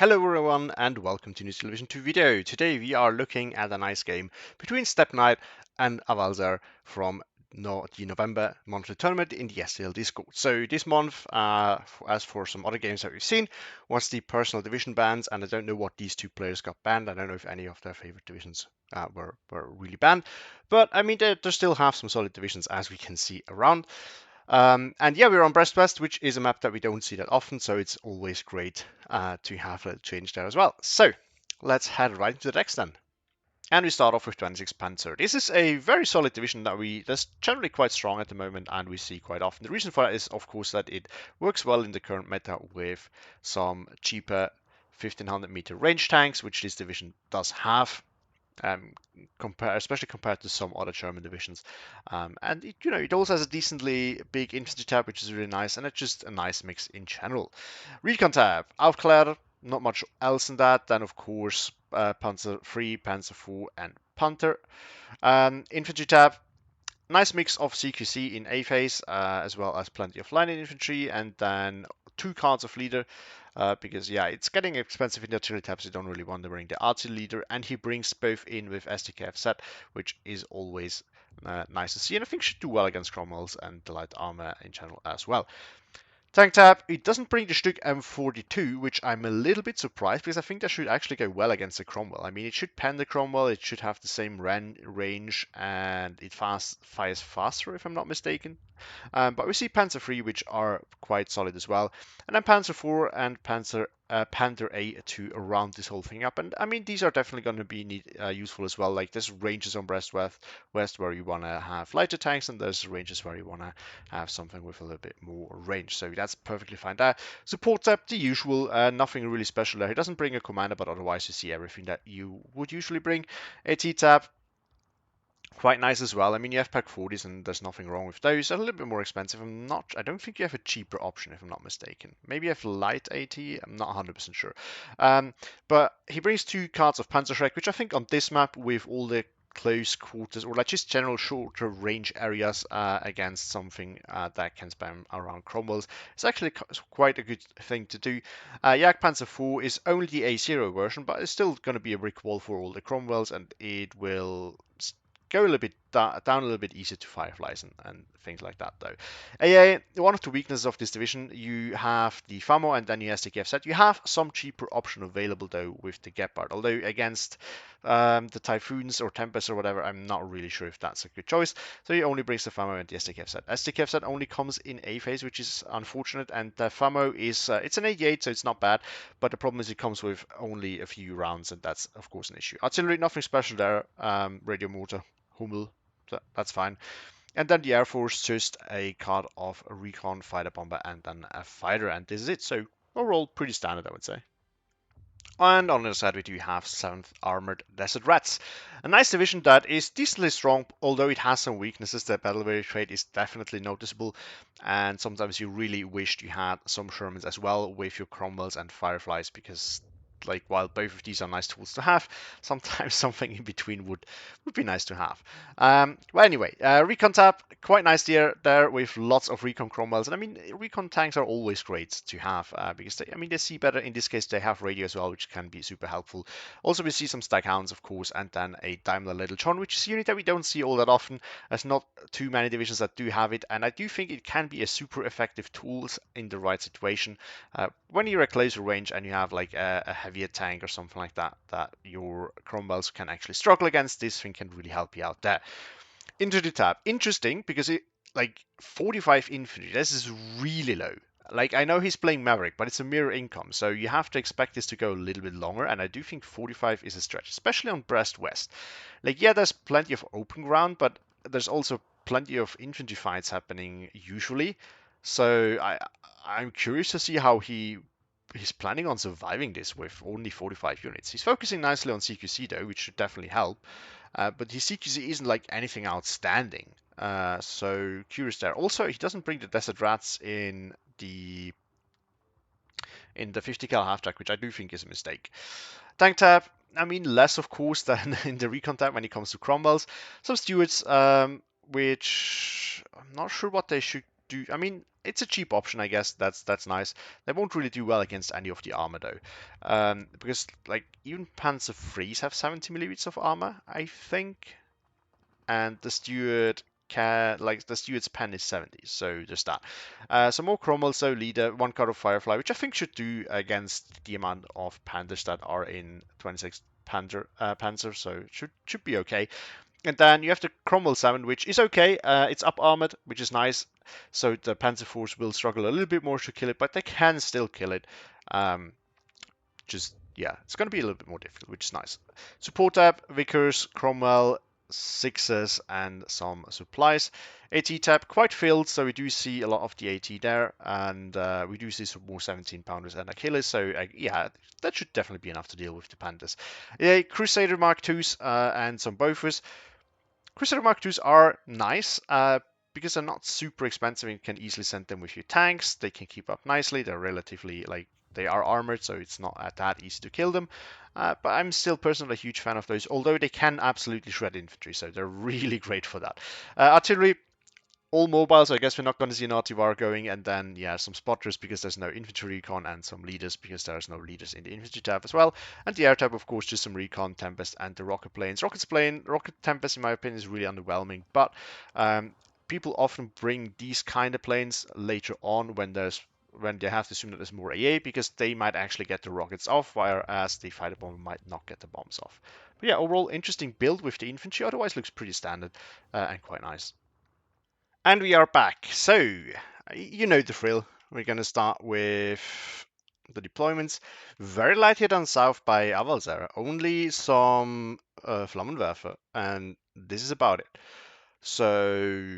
Hello everyone and welcome to News Television 2 video. Today we are looking at a nice game between Steppeknight and Avalser from the November monthly tournament in the STL Discord. So this month, as for some other games that we've seen, was the personal division bans, and I don't know what these two players got banned. I don't know if any of their favorite divisions were really banned, but I mean they still have some solid divisions as we can see around. And yeah, we're on Brest West, which is a map that we don't see that often, so it's always great to have a change there as well. So let's head right into the decks then. And we start off with 26 Panzer. This is a very solid division that's generally quite strong at the moment and we see quite often. The reason for that is, of course, that it works well in the current meta with some cheaper 1500-meter range tanks, which this division does have. Especially compared to some other German divisions, and it also has a decently big infantry tab, which is really nice, and it's just a nice mix in general. Recon tab, Aufklärer, not much else in that. Then of course Panzer III, Panzer IV, and Panther. Infantry tab, nice mix of CQC in A phase, as well as plenty of line infantry, and then 2 cards of leader. Because yeah, it's getting expensive in the artillery tabs. You don't really want to bring the artillery leader, and he brings both in with SDKF set, which is always nice to see, and I think should do well against Cromwells and the light armor in general as well. Tank tab, it doesn't bring the Stück M42, which I'm a little bit surprised because I think that should actually go well against the Cromwell. I mean, it should pen the Cromwell, it should have the same range, and it fires faster if I'm not mistaken. But we see Panzer III, which are quite solid as well, and then Panzer IV and Panther A to round this whole thing up. And I mean, these are definitely going to be useful as well. Like there's ranges on Brest West where you want to have lighter tanks, and there's ranges where you want to have something with a little bit more range. So that's perfectly fine there. Support tab, the usual, nothing really special there. He doesn't bring a commander, but otherwise you see everything that you would usually bring. AT tab, quite nice as well. I mean, you have Pack 40s and there's nothing wrong with those. They're a little bit more expensive. I don't think you have a cheaper option if I'm not mistaken. Maybe you have Light AT, I'm not 100% sure. But he brings 2 cards of Panzer, which I think on this map with all the close quarters or like just general shorter range areas against something that can spam around Cromwells, it's actually quite a good thing to do. Yak Panzer IV is only the A0 version, but it's still going to be a brick wall for all the Cromwells, and it will go a little bit down a little bit easier to Fireflies and things like that though. One of the weaknesses of this division, you have the FAMO and then you have the GF set. You have some cheaper option available though with the Gepard, although against the Typhoons or Tempests or whatever, I'm not really sure if that's a good choice. So he only brings the FAMO and the SDKF set. SDKF set only comes in A phase, which is unfortunate, and the FAMO is it's an 88, so it's not bad, but the problem is it comes with only a few rounds, and that's of course an issue. Artillery, nothing special there. Radio mortar, Hummel, that's fine. And then the Air Force, just a card of a recon fighter bomber and then a fighter, and this is it. So overall, pretty standard, I would say. And on the other side, we do have 7th Armored Desert Rats. A nice division that is decently strong, although it has some weaknesses. The battle rate rate is definitely noticeable, and sometimes you really wished you had some Shermans as well with your Cromwells and Fireflies, because like while both of these are nice tools to have, sometimes something in between would be nice to have. Well, anyway, recon tab, quite nice there with lots of recon Cromwells, and I mean recon tanks are always great to have because they see better. In this case, they have radio as well, which can be super helpful. Also, we see some Staghounds, of course, and then a Daimler Little John, which is a unit that we don't see all that often. There's not too many divisions that do have it, and I do think it can be a super effective tool in the right situation. When you're at closer range and you have like a heavier tank or something like that, that your Cromwells can actually struggle against, this thing can really help you out there. Into the tab, interesting because it like 45 infantry. This is really low. Like I know he's playing Maverick, but it's a mirror income, so you have to expect this to go a little bit longer. And I do think 45 is a stretch, especially on Brest West. Like yeah, there's plenty of open ground, but there's also plenty of infantry fights happening usually. So I'm curious to see how he's planning on surviving this with only 45 units. He's focusing nicely on CQC though, which should definitely help. But his CQC isn't like anything outstanding. So curious there. Also, he doesn't bring the Desert Rats in the 50 cal half track, which I do think is a mistake. Tank tab, I mean less of course than in the recon tab when it comes to Cromwells. Some Stewards, which I'm not sure what they should do. I mean, it's a cheap option, I guess. That's nice. They won't really do well against any of the armor though, because like even Panzer threes have 70 millimeters of armor, I think, and the Steward can like the Steward's pen is 70, so just that. Some more Cromwell, so leader, one card of Firefly, which I think should do against the amount of Panthers that are in 26 Panzer, so should be okay. And then you have the Cromwell 7, which is okay. It's up armored, which is nice. So the Panzer Force will struggle a little bit more to kill it, but they can still kill it. Um, just, yeah, it's going to be a little bit more difficult, which is nice. Support tab, Vickers, Cromwell, sixes, and some supplies. AT tab, quite filled, so we do see a lot of the AT there, and we do see some more 17 pounders and Achilles, so yeah, that should definitely be enough to deal with the Panthers. Crusader Mark IIs and some Bofors. Crusader Mark IIs are nice because they're not super expensive and you can easily send them with your tanks. They can keep up nicely. They're relatively, like, they are armored, so it's not that easy to kill them. But I'm still personally a huge fan of those, although they can absolutely shred infantry, so they're really great for that. Artillery, all mobile, so I guess we're not going to see an Artivar going, and then, yeah, some spotters because there's no infantry recon, and some leaders because there's no leaders in the infantry tab as well. And the air tab, of course, just some recon, Tempest, and the rocket planes. Rocket Tempest, in my opinion, is really underwhelming, but people often bring these kind of planes later on when they have to assume that there's more AA, because they might actually get the rockets off, whereas the fighter bomber might not get the bombs off. But yeah, overall, interesting build with the infantry, otherwise looks pretty standard and quite nice. And we are back. So, you know the drill. We're going to start with the deployments. Very light hit on south by Avalser. Only some Flammenwerfer. And this is about it. So,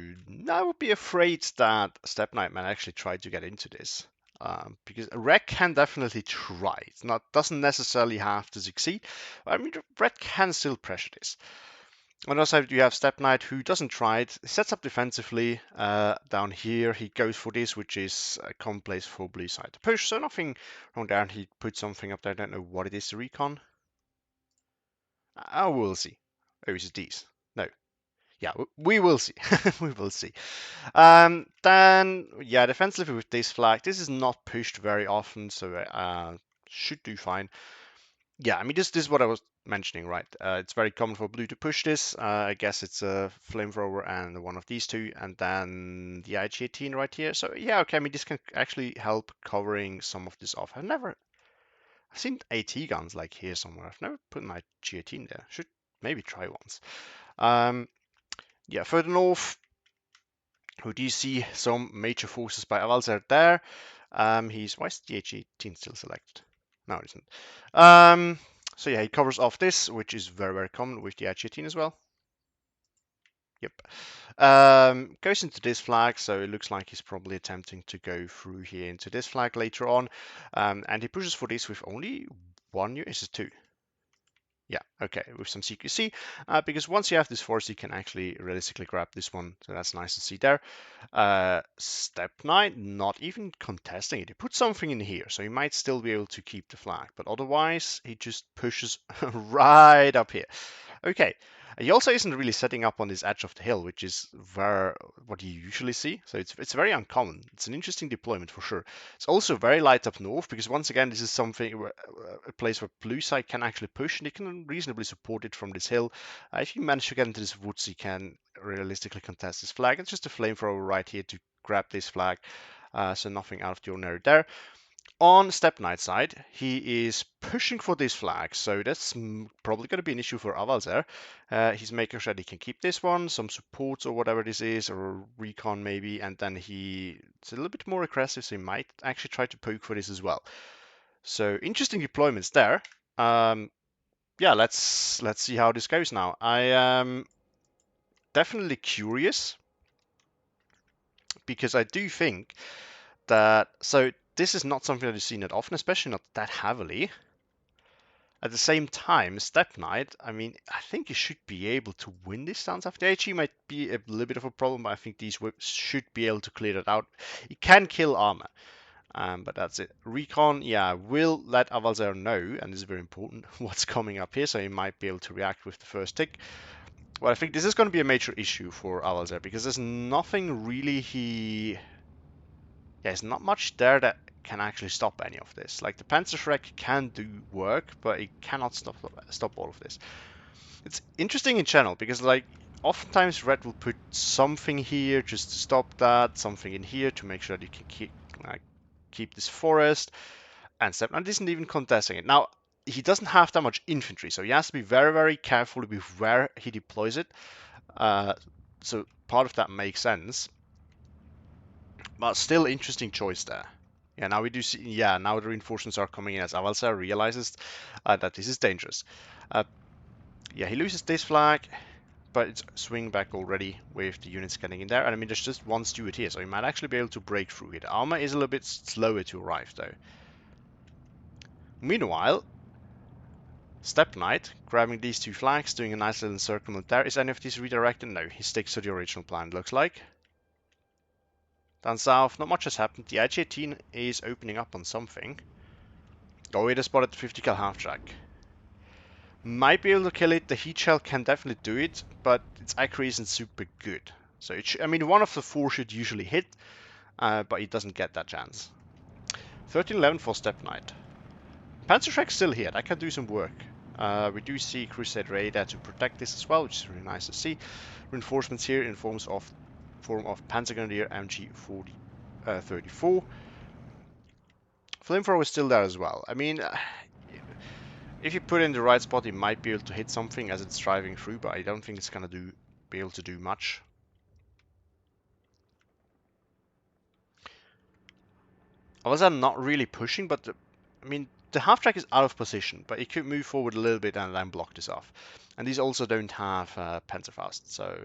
I would be afraid that Steppeknight might actually try to get into this. Because Red can definitely try. Doesn't necessarily have to succeed. I mean, Red can still pressure this. On the other side, you have Steppeknight, who doesn't try it. He sets up defensively down here. He goes for this, which is a common place for blue side to push. So nothing wrong there. He puts something up there. I don't know what it is. The recon. Oh, we'll see. Oh, is it these? No. Yeah, we will see. We will see. Then, yeah, defensively with this flag. This is not pushed very often, so should do fine. Yeah, I mean, this is what I was mentioning, right? It's very common for blue to push this. I guess it's a flamethrower and one of these two, and then the IG-18 right here. So yeah, okay, I mean, this can actually help covering some of this off. I've seen AT guns like here somewhere. I've never put an IG-18 there. Should maybe try once. Yeah, further north, we do see some major forces by Avalser there. Why is the IG-18 still selected? No, it isn't. So yeah, he covers off this, which is very, very common with the IG-18 as well. Yep. Goes into this flag, so it looks like he's probably attempting to go through here into this flag later on. And he pushes for this with only one unit. Is it two? Yeah, okay, with some CQC, because once you have this force, you can actually realistically grab this one, so that's nice to see there. Steppeknight, not even contesting it. He put something in here, so he might still be able to keep the flag, but otherwise, he just pushes right up here. Okay, he also isn't really setting up on this edge of the hill, which is what you usually see. So it's very uncommon. It's an interesting deployment for sure. It's also very light up north, because once again, this is something a place where blue side can actually push, and they can reasonably support it from this hill. If you manage to get into this woods, you can realistically contest this flag. It's just a flamethrower right here to grab this flag. So nothing out of the ordinary there. On Steppeknight's side, he is pushing for this flag, so that's probably going to be an issue for Avalser. He's making sure that he can keep this one, some supports or whatever this is, or recon maybe, and then it's a little bit more aggressive, so he might actually try to poke for this as well. So interesting deployments there. Yeah, let's see how this goes now. I am definitely curious, because I do think that, so this is not something that is seen that often, especially not that heavily. At the same time, Steppeknight, I mean, I think he should be able to win this stance after HE might be a little bit of a problem, but I think these whips should be able to clear that out. He can kill armor, but that's it. Recon, yeah, will let Avalser know, and this is very important, what's coming up here, so he might be able to react with the first tick. Well, I think this is going to be a major issue for Avalser, because there's nothing really yeah, there's not much there that can actually stop any of this. Like the Panzer can do work, but it cannot stop all of this. It's interesting in general because like oftentimes Red will put something here just to stop that, something in here to make sure that you can keep this forest, and Steppeknight isn't even contesting it. Now he doesn't have that much infantry, so he has to be very, very careful with where he deploys it. So part of that makes sense, but still interesting choice there. Yeah, now we do see. Yeah, now the reinforcements are coming in as Avalser realizes that this is dangerous. Yeah, he loses this flag, but it's swing back already with the units getting in there. And I mean, there's just one steward here, so he might actually be able to break through it. Armor is a little bit slower to arrive, though. Meanwhile, Steppeknight, grabbing these two flags, doing a nice little encirclement there. Is any of these redirected? No, he sticks to the original plan, looks like. Down south, not much has happened. The IG-18 is opening up on something. Oh, it has spotted the 50 cal half-track. Might be able to kill it. The heat shell can definitely do it, but its accuracy isn't super good. So I mean, one of the four should usually hit, but it doesn't get that chance. 1311 for Steppeknight. Panzer still here. That can do some work. We do see Crusade Radar to protect this as well, which is really nice to see. Reinforcements here in form of Panzer Grenadier MG 34. Flamethrower is still there as well. I mean, if you put it in the right spot, it might be able to hit something as it's driving through, but I don't think it's gonna be able to do much. I was not really pushing, but I mean, the half-track is out of position, but it could move forward a little bit and then block this off. And these also don't have Panzerfaust, so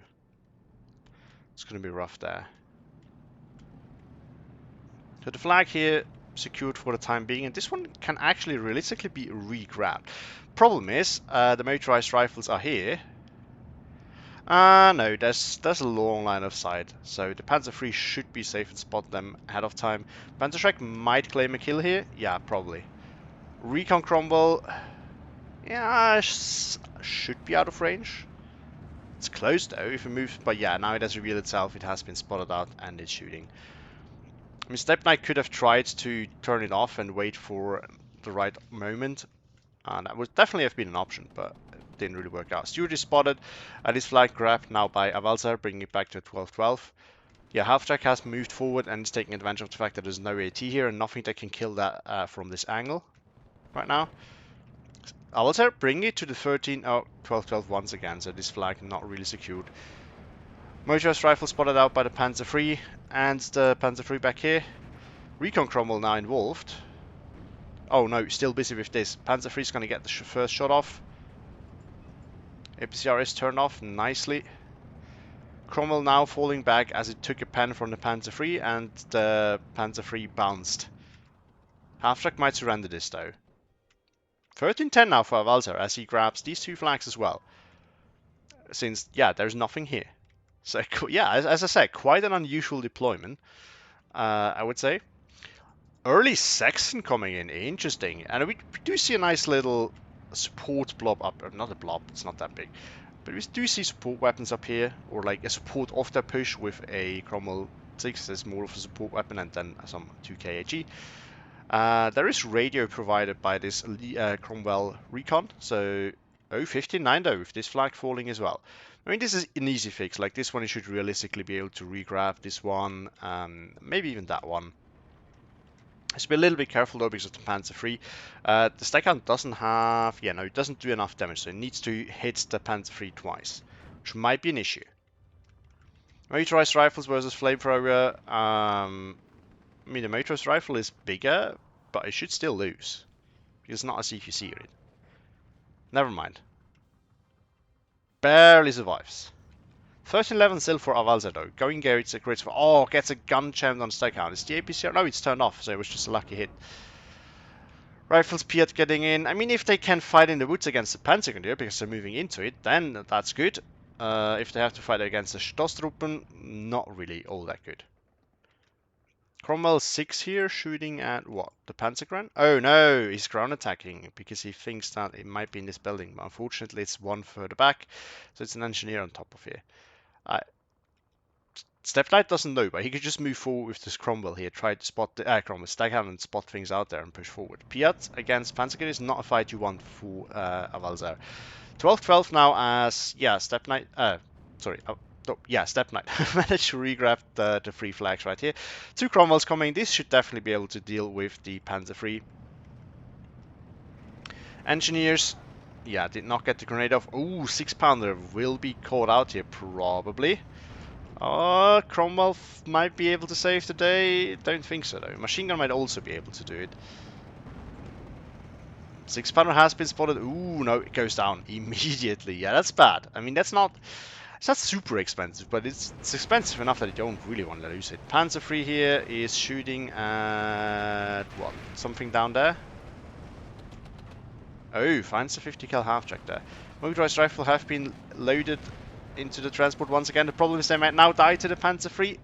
it's going to be rough there. So the flag here secured for the time being, and this one can actually realistically be re-grabbed. Problem is, the motorized rifles are here. No, there's a long line of sight, so the Panzer III should be safe and spot them ahead of time. Panzer might claim a kill here. Yeah, probably. Recon Cromwell, yeah, should be out of range. It's close though if it moves, but yeah, now it has revealed itself. It has been spotted out and it's shooting. I mean, Steppeknight could have tried to turn it off and wait for the right moment, and that would definitely have been an option, but it didn't really work out. Steward is spotted, and his flag grabbed now by Avalser, bringing it back to 12-12. Yeah, half-track has moved forward and is taking advantage of the fact that there's no AT here and nothing that can kill that from this angle right now. Avalser bring it to the 12-12 once again, so this flag not really secured. Motorized rifle spotted out by the Panzer III, and the Panzer III back here. Recon Cromwell now involved. Oh no, still busy with this. Panzer III is going to get the first shot off. APCR is turned off nicely. Cromwell now falling back as it took a pen from the Panzer III, and the Panzer III bounced. Half-track might surrender this though. 13-10 now for Avalser as he grabs these two flags as well. Since, yeah, there's nothing here. So, yeah, as I said, quite an unusual deployment, I would say. Early Saxon coming in, interesting. And we do see a nice little support blob up. Not a blob, it's not that big. But we do see support weapons up here, or like a support of that push with a Cromwell 6 as more of a support weapon, and then some 2K AG. There is radio provided by this Cromwell Recon, so 059 though, with this flag falling as well. I mean, this is an easy fix. Like this one, you should realistically be able to re-grab this one, maybe even that one. Just be a little bit careful though because of the Panzer III. The Stackhound doesn't have, yeah, no, it doesn't do enough damage, so it needs to hit the Panzer III twice, which might be an issue. Motorized rifles versus flamethrower. I mean, the motorized rifle is bigger, but it should still lose. It's not as if you see it. Never mind. Barely survives. 13-11 still for Avalser though. Going Gary, it's a great for. Oh, gets a gun jammed on Stackhound. Is the APCR? No, it's turned off, so it was just a lucky hit. Rifles Piat getting in. I mean, if they can fight in the woods against the Panzer Grenadier because they're moving into it, then that's good. If they have to fight against the Stoßtruppen, not really all that good. Cromwell 6 here, shooting at what? The Panzergren? Oh no, he's ground attacking because he thinks that it might be in this building. But unfortunately, it's one further back, so it's an engineer on top of here. Steppeknight doesn't know, but he could just move forward with this Cromwell here, try to spot the Cromwell, stag out and spot things out there and push forward. Piat against Panzer is not a fight you want for Avalser. 12-12 now as, yeah, Steppeknight, Steppeknight managed to regrab the free flags right here. 2 Cromwells coming, this should definitely be able to deal with the Panzer III. Engineers, yeah, did not get the grenade off. Ooh, 6-pounder will be caught out here, probably. Cromwell might be able to save the day. Don't think so, though. Machine gun might also be able to do it. 6-pounder has been spotted. Ooh, no, it goes down immediately. Yeah, that's bad. I mean, it's not super expensive, but it's expensive enough that you don't really want to lose it. Panzer III here is shooting at, what, something down there? Oh, finds a 50 cal half-track there. Motorized rifle have been loaded into the transport once again. The problem is they might now die to the Panzer III.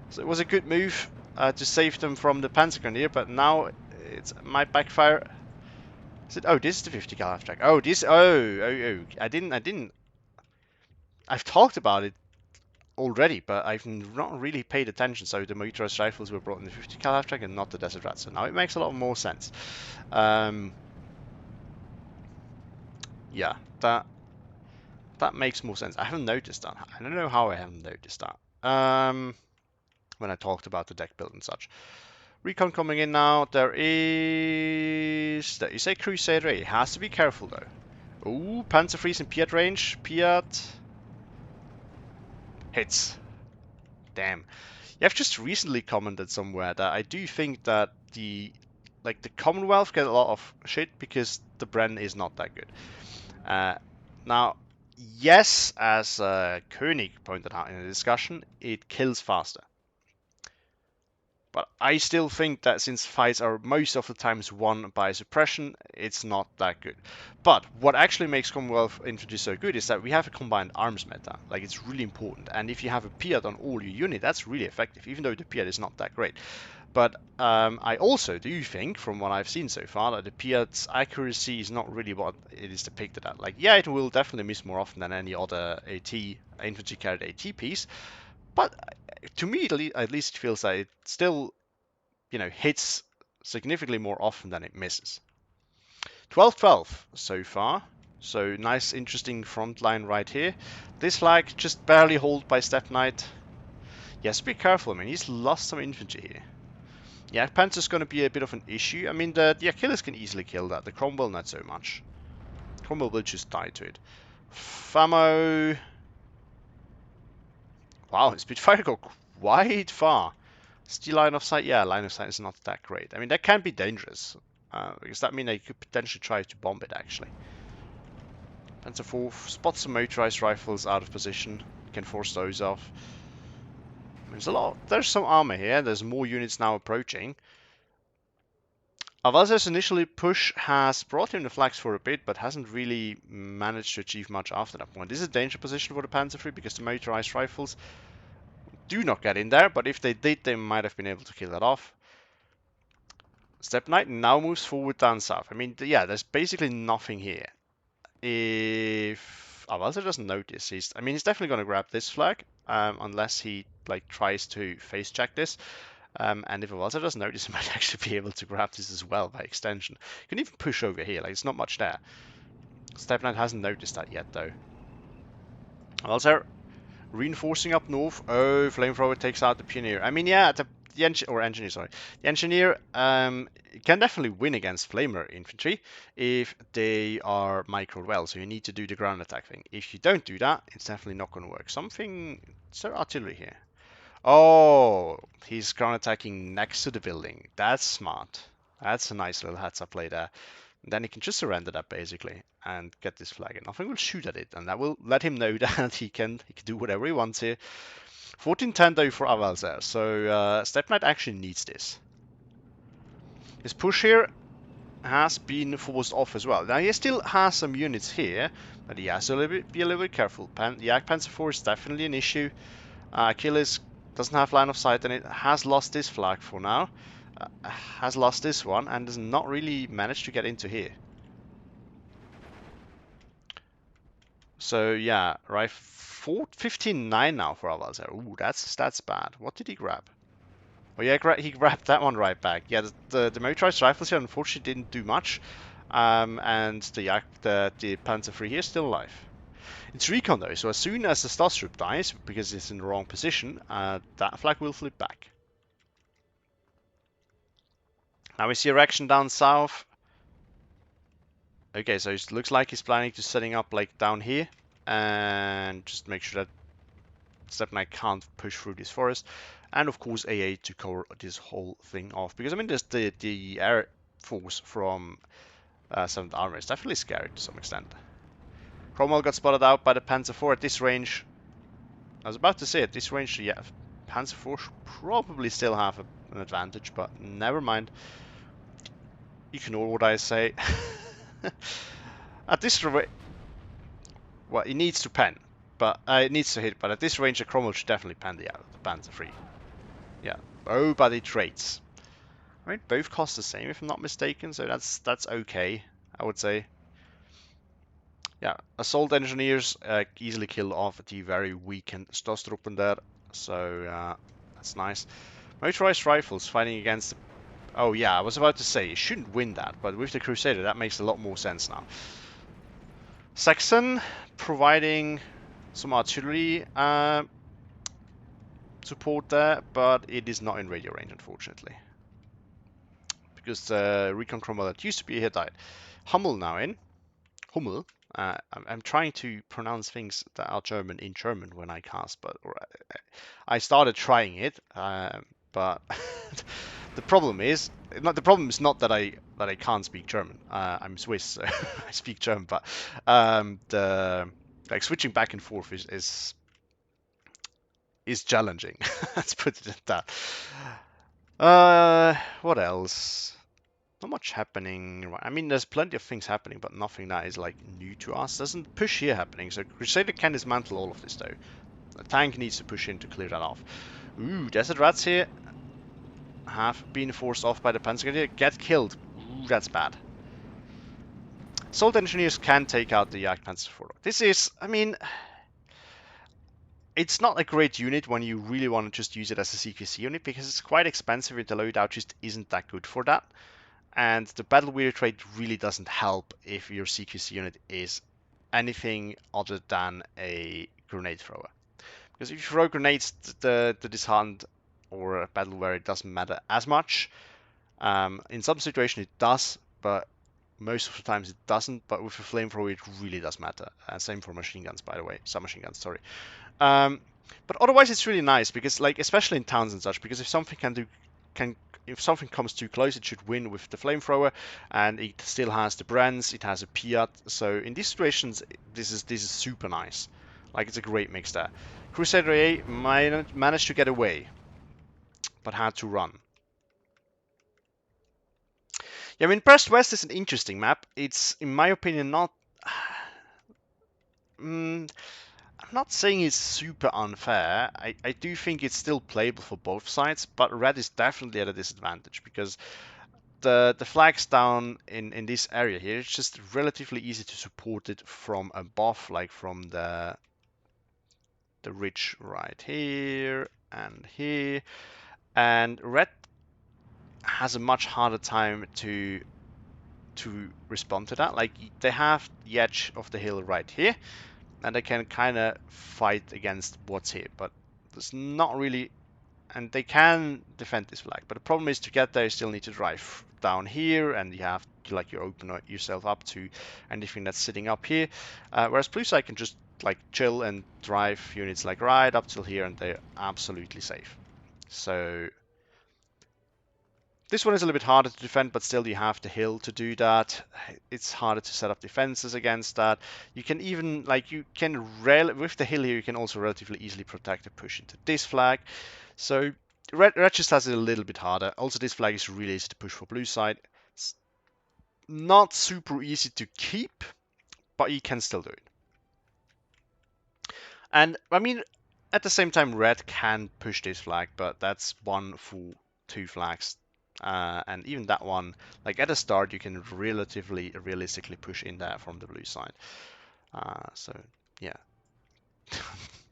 So it was a good move to save them from the Panzer Grenadier, but now it might backfire. Is it? Oh, this is the 50 cal half-track. Oh, this. Oh. I've talked about it already, but I've not really paid attention. So the motorized rifles were brought in the 50 cal half-track and not the Desert Rat. So now it makes a lot more sense. Yeah, that makes more sense. I haven't noticed that. I don't know how I haven't noticed that. When I talked about the deck build and such. Recon coming in now. There is a Crusader. It has to be careful though. Ooh, Panzer freeze in Piat range. Piat hits. Damn. You have just recently commented somewhere that I do think that the Commonwealth get a lot of shit because the Bren is not that good. Now, yes, as Koenig pointed out in the discussion, it kills faster. But I still think that since fights are most of the times won by suppression, it's not that good. But what actually makes Commonwealth Infantry so good is that we have a combined arms meta. Like, it's really important. And if you have a Piat on all your unit, that's really effective, even though the Piat is not that great. But I also do think, from what I've seen so far, that the Piat's accuracy is not really what it is depicted at. Like, yeah, it will definitely miss more often than any other infantry carried AT piece, but to me, at least, it feels like it still, hits significantly more often than it misses. 12-12 so far. So nice, interesting front line right here. This flag just barely hold by Steppeknight. Yes, be careful. I mean, he's lost some infantry here. Yeah, Panzer's going to be a bit of an issue. I mean, the Achilles can easily kill that. The Cromwell, not so much. Cromwell will just die to it. Famo. Wow, his Spitfire go quite far. Still line of sight? Yeah, line of sight is not that great. I mean, that can be dangerous. Because that means they could potentially try to bomb it, actually. Panzer IV spots some motorized rifles out of position. Can force those off. There's some armor here. There's more units now approaching. Avalser's initial push has brought him the flags for a bit, but hasn't really managed to achieve much after that point. This is a danger position for the Panzer III because the motorized rifles do not get in there, but if they did, they might have been able to kill that off. Steppeknight now moves forward down south. I mean, yeah, there's basically nothing here. If Avalser doesn't notice, he's definitely going to grab this flag, unless he tries to face check this. And if Avalser doesn't notice, he might actually be able to grab this as well by extension. You can even push over here, it's not much there. Steppeknight hasn't noticed that yet, though. Avalser reinforcing up north. Oh, Flamethrower takes out the Pioneer. I mean, yeah, the engineer, sorry. The engineer can definitely win against Flamer infantry if they are microed well. So you need to do the ground attack thing. If you don't do that, it's definitely not going to work. Is there artillery here? Oh, he's ground attacking next to the building. That's smart. That's a nice little heads up play there. And then he can just surrender that basically and get this flag, and nothing will shoot at it, and that will let him know that he can do whatever he wants here. 14-10 though for Avalser, so Steppeknight actually needs this. His push here has been forced off as well. Now he still has some units here, but he has to be a little bit careful. Panzer IV is definitely an issue. Achilles doesn't have line of sight, and it has lost this flag for now. Has lost this one, and does not really manage to get into here. So yeah, right, 15-9 now for Avalser. Ooh, that's bad. What did he grab? Oh yeah, he grabbed that one right back. Yeah, the motorized rifles here unfortunately didn't do much, and the Panzer III here is still alive. It's recon though, so as soon as the Starstrup dies, because it's in the wrong position, that flag will flip back. Now we see erection down south. Okay, so it looks like he's planning to setting up like down here, and just make sure that Steppeknight can't push through this forest, and of course AA to cover this whole thing off, because I mean there's the air force from 7th Armor is definitely scary to some extent. Cromwell got spotted out by the Panzer IV at this range. I was about to say at this range, yeah, Panzer IV should probably still have an advantage, but never mind. Ignore what I say. At this range, well, it needs to pen, but it needs to hit. But at this range, the Cromwell should definitely pen the Panzer III. Yeah, both body traits. I mean, both cost the same if I'm not mistaken, so that's okay, I would say. Yeah, assault engineers easily kill off the very weakened Stostruppen there, so that's nice. Motorized rifles fighting against. Oh yeah, I was about to say you shouldn't win that, but with the Crusader that makes a lot more sense now. Saxon providing some artillery support there, but it is not in radio range unfortunately, because the recon Cromwell that used to be here died. Hummel now in. Hummel. I'm trying to pronounce things that are German in German when I cast, but I started trying it, but the problem is not that I can't speak German. I'm Swiss, so I speak German, but the like switching back and forth is challenging. Let's put it at that. What else? Not much happening. I mean, there's plenty of things happening, but nothing that is like new to us. There's a push here happening, so Crusader can dismantle all of this though. The tank needs to push in to clear that off. Ooh, Desert Rats here have been forced off by the Panzer. Get killed. Ooh, that's bad. Assault engineers can take out the Panzer IV. This is, I mean, it's not a great unit when you really want to just use it as a CQC unit, because it's quite expensive and the loadout just isn't that good for that. And the battle weary trait really doesn't help if your CQC unit is anything other than a grenade thrower. Because if you throw grenades, the disheartened or battle weary doesn't matter as much. In some situations it does, but most of the times it doesn't. But with a flamethrower it really does matter. Same for machine guns, by the way. Submachine guns, sorry. But otherwise it's really nice, because like especially in towns and such, because if something if something comes too close, it should win with the flamethrower, and it still has the brands, it has a Piat. So in these situations, this is super nice. Like, it's a great mix there. Crusader A managed to get away, but had to run. Yeah, I mean, Brest West is an interesting map. It's, in my opinion, not. I'm not saying it's super unfair. I do think it's still playable for both sides, but Red is definitely at a disadvantage, because the flags down in this area here, it's just relatively easy to support it from above, like from the ridge right here and here. And Red has a much harder time to respond to that. Like, they have the edge of the hill right here, and they can kind of fight against what's here, but there's not really. And they can defend this flag, but the problem is to get there you still need to drive down here, and you have to, like, you open yourself up to anything that's sitting up here, whereas blue side can just like chill and drive units like right up till here, and they're absolutely safe. So this one is a little bit harder to defend, but still you have the hill to do that. It's harder to set up defenses against that. You can even, like, with the hill here, you can also relatively easily protect a push into this flag. So Red just has it a little bit harder. Also, this flag is really easy to push for blue side. It's not super easy to keep, but you can still do it. And I mean, at the same time, Red can push this flag, but that's one for two flags. And even that one, like at the start, you can relatively realistically push in there from the blue side. So Yeah.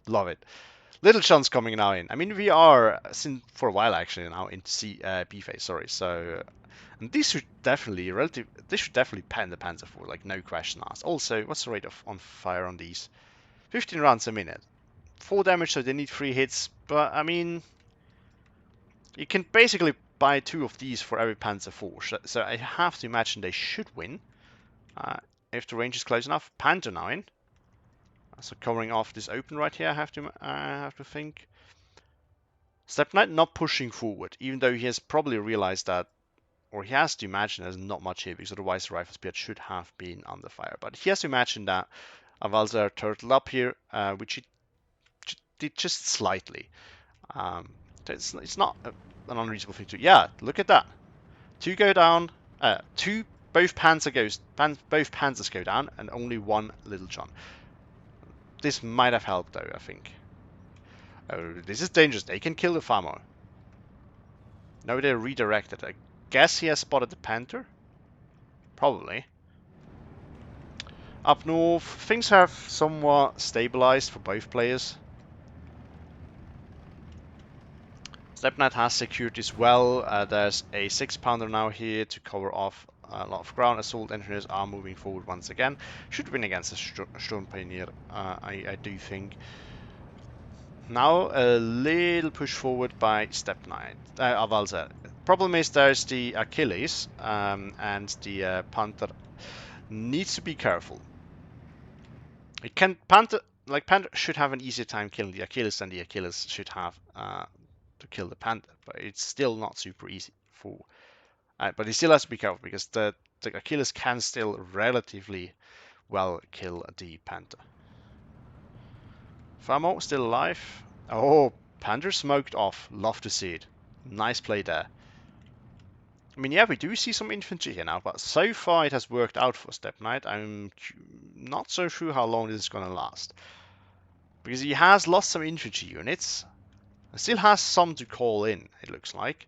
Love it. Little chunks coming now in. I mean, we are, since for a while actually, now into B phase, sorry. So, and this should definitely, this should definitely pen the Panzer IV, like no question asked. Also, what's the rate of on fire on these? 15 rounds a minute. 4 damage, so they need 3 hits, but I mean, you can basically buy 2 of these for every Panzer IV, so I have to imagine they should win. If the range is close enough. Panzer now in. So covering off this open right here, I have to think. Steppeknight not pushing forward, even though he has probably realized that, or he has to imagine there's not much here, because otherwise the rifle speed should have been under fire. But he has to imagine that Avalser turtled up here, which he did just slightly. It's not an unreasonable thing to. Yeah, look at that. 2 go down. Both Panzers go down, and only 1 Little John. This might have helped though, I think. Oh, this is dangerous. They can kill the farmer. No, they're redirected. I guess he has spotted the Panther. Probably. Up north, things have somewhat stabilized for both players. Steppeknight has secured this well. There's a 6-pounder now here to cover off a lot of ground. Assault engineers are moving forward once again. Should win against a Stone Pioneer, I do think. Now a little push forward by Steppeknight, Avalser. Problem is there's the Achilles, and the Panther needs to be careful. It can Panther should have an easier time killing the Achilles than the Achilles should have to kill the Panther, but it's still not super easy for. But he still has to be careful because the Achilles can still relatively well kill the Panther. Famo still alive. Oh, Panzer smoked off. Love to see it. Nice play there. I mean, yeah, we do see some infantry here now, but so far it has worked out for Steppeknight. I'm not so sure how long this is going to last. Because he has lost some infantry units. He still has some to call in, it looks like.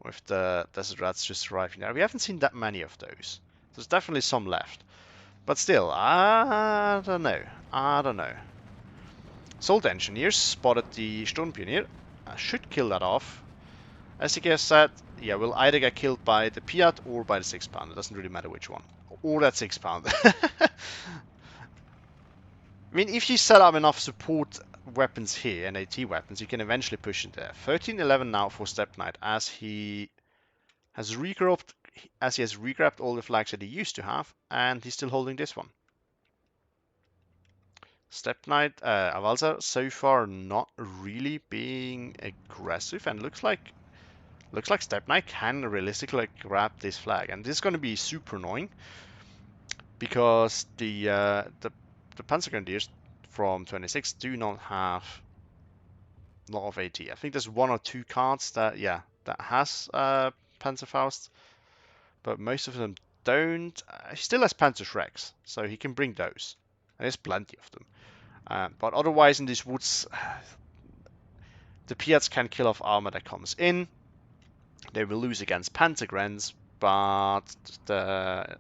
With the Desert Rats just arriving there. We haven't seen that many of those. There's definitely some left. But still, I don't know. I don't know. Assault engineers spotted the Stone Pioneer. Should kill that off. As you guys said, yeah, we'll either get killed by the Piat or by the 6-pounder. It doesn't really matter which one. Or that 6-pounder. I mean, if you set up enough support weapons here and AT weapons, you can eventually push in there. 13-11 now for Steppeknight as he has regrabbed all the flags that he used to have, and he's still holding this one. Steppeknight, Avalser so far not really being aggressive, and looks like Steppeknight can realistically grab this flag, and this is going to be super annoying because the Panzer Grenadiers from 26 do not have a lot of AT. I think there's 1 or 2 cards that has Panzerfaust, but most of them don't. He still has Panzer Shreks, so he can bring those, and there's plenty of them. But otherwise in these woods, the Piats can kill off armor that comes in. They will lose against Panzergrens, but the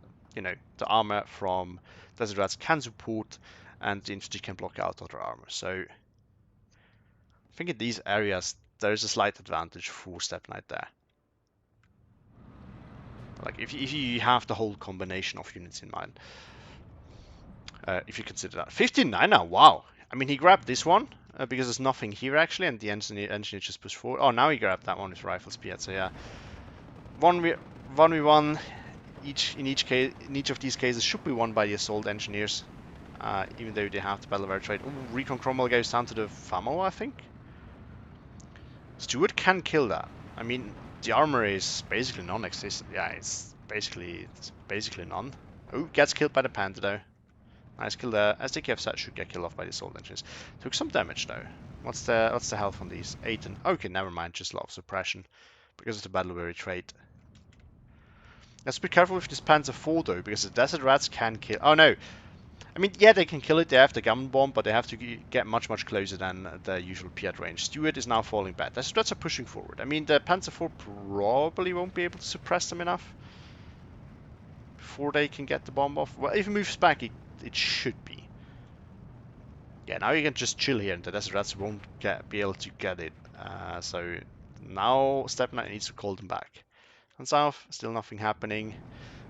armor from Desert Rats can support, and the infantry can block out other armor. So I think in these areas there is a slight advantage for Steppeknight there. Like if you have the whole combination of units in mind, if you consider that. 59 now, wow. I mean, he grabbed this one because there's nothing here actually, and the engineer just pushed forward. Oh, now he grabbed that one with rifle speed. So yeah, 1v1. In each of these cases should be won by the assault engineers, even though they have the battle of trade. Ooh, Recon Cromwell goes down to the Famo, I think. Stewart can kill that. I mean, the armor is basically non-existent. Yeah, it's basically none. Oh, gets killed by the Panther though. Nice kill there. As the KF set should get killed off by the assault engineers. Took some damage though. What's the health on these? 8 and okay, never mind. Just a lot of suppression because of the battle of trade. Let's be careful with this Panzer IV though, because the Desert Rats can kill. Oh no, I mean, yeah, they can kill it. They have the Gammon Bomb, but they have to get much closer than the usual Piat range. Stewart is now falling back. Desert Rats are pushing forward. I mean, the Panzer IV probably won't be able to suppress them enough before they can get the bomb off. Well, if it moves back, it should be. Yeah, now you can just chill here and the Desert Rats won't be able to get it. So now Steppeknight needs to call them back. On south, still nothing happening.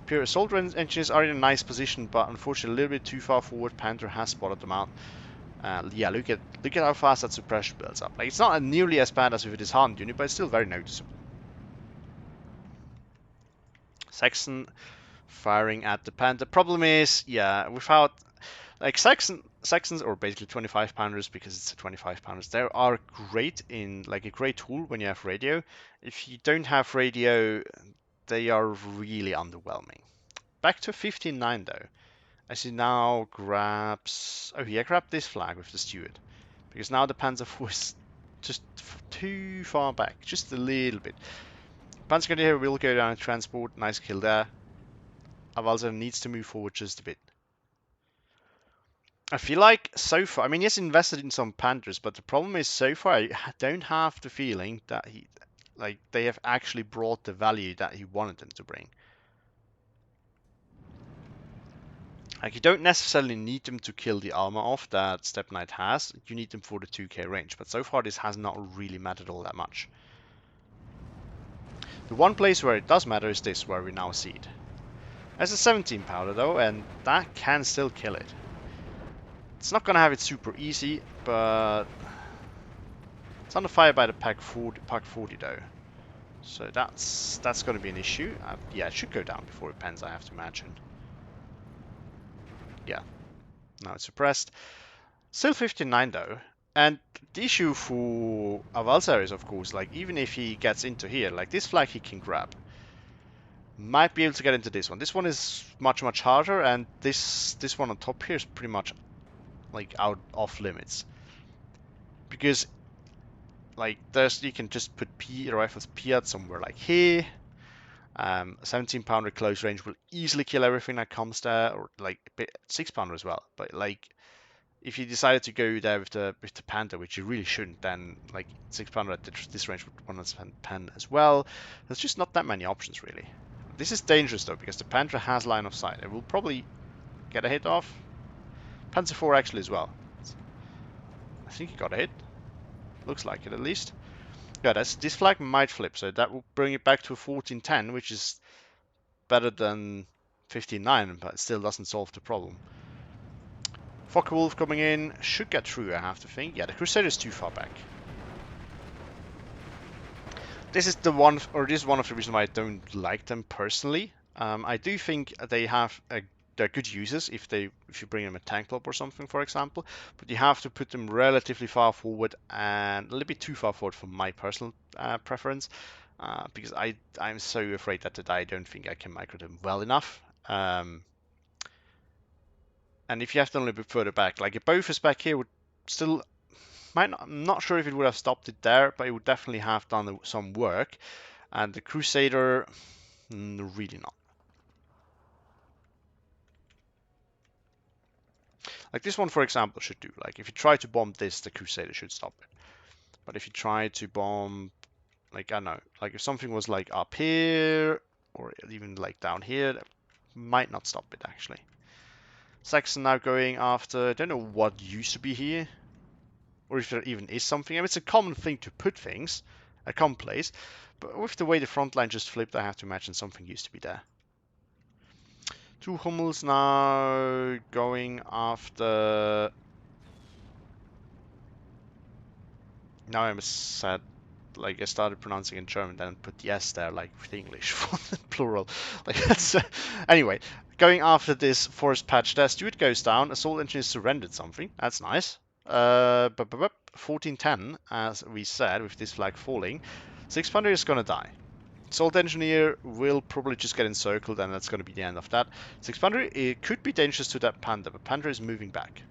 Pure assault engines are in a nice position, but unfortunately a little bit too far forward. Panzer has spotted them out. Yeah, look at how fast that suppression builds up. Like, it's not nearly as bad as if it is hardened unit, but it's still very noticeable. Saxon firing at the Panther. Problem is, yeah, without like Saxons or basically 25 pounders, because it's a 25 pounders, they are great in like a great tool when you have radio. If you don't have radio, they are really underwhelming. Back to 15-9 though. As he now grabs... Oh, yeah, grab this flag with the steward. Because now the Panzer IV is just too far back. Just a little bit. Panzer Grenadier will go down and transport. Nice kill there. Avalser needs to move forward just a bit. I feel like so far... I mean, he's invested in some Panthers, but the problem is so far I don't have the feeling that they have actually brought the value that he wanted them to bring. Like, you don't necessarily need them to kill the armor off that Steppeknight has. You need them for the 2k range. But so far, this has not really mattered all that much. The one place where it does matter is this, where we now see it. There's a 17 powder, though, and that can still kill it. It's not going to have it super easy, but... It's under fire by the Pak 40, though. So that's going to be an issue. Yeah, it should go down before it pens, I have to imagine. Yeah. Now it's suppressed. Still 59 though. And the issue for Avalser is, of course, like, even if he gets into here, like, this flag he can grab. Might be able to get into this one. This one is much, much harder, and this one on top here is pretty much, like, out off limits. Because, like, you can just put rifles Piat somewhere like here. 17 pounder close range will easily kill everything that comes there, or like 6 pounder as well. But like, if you decided to go there with the Panther, which you really shouldn't, then like 6 pounder at this range would want to spend pen as well. There's just not that many options really. This is dangerous though, because the Panther has line of sight. It will probably get a hit off. Panzer IV actually as well. I think he got a hit. Looks like it at least. Yeah, this flag might flip, so that will bring it back to 14-10, which is better than 15-9, but it still doesn't solve the problem. Focke-Wulf coming in, should get through, I have to think. Yeah, the Crusader is too far back. This is one of the reasons why I don't like them personally. I do think they're good users if you bring them a tank club or something, for example, but you have to put them relatively far forward and a little bit too far forward for my personal preference, because I'm so afraid that I don't think I can micro them well enough. And if you have them a little bit further back, like a Bofors back here would still I'm not sure if it would have stopped it there, but it would definitely have done some work. And the Crusader, really not. Like this one, for example, should do. Like if you try to bomb this, the Crusader should stop it. But if you try to bomb, like, I don't know, like if something was like up here, or even like down here, that might not stop it actually. Saxon now going after, I don't know what used to be here, or if there even is something. I mean, it's a common thing to put things, a common place, but with the way the front line just flipped, I have to imagine something used to be there. Two Hummels now going after... Now I'm sad, like I started pronouncing in German, then put the S there, like with English for the plural. Like that's anyway, going after this forest patch there, Stewart goes down, assault engineer surrendered something. That's nice. 14-10, as we said, with this flag falling. 6 pounder is gonna die. Assault engineer will probably just get encircled, and that's gonna be the end of that. 6 pounder, it could be dangerous to that Panther, but Panther is moving back.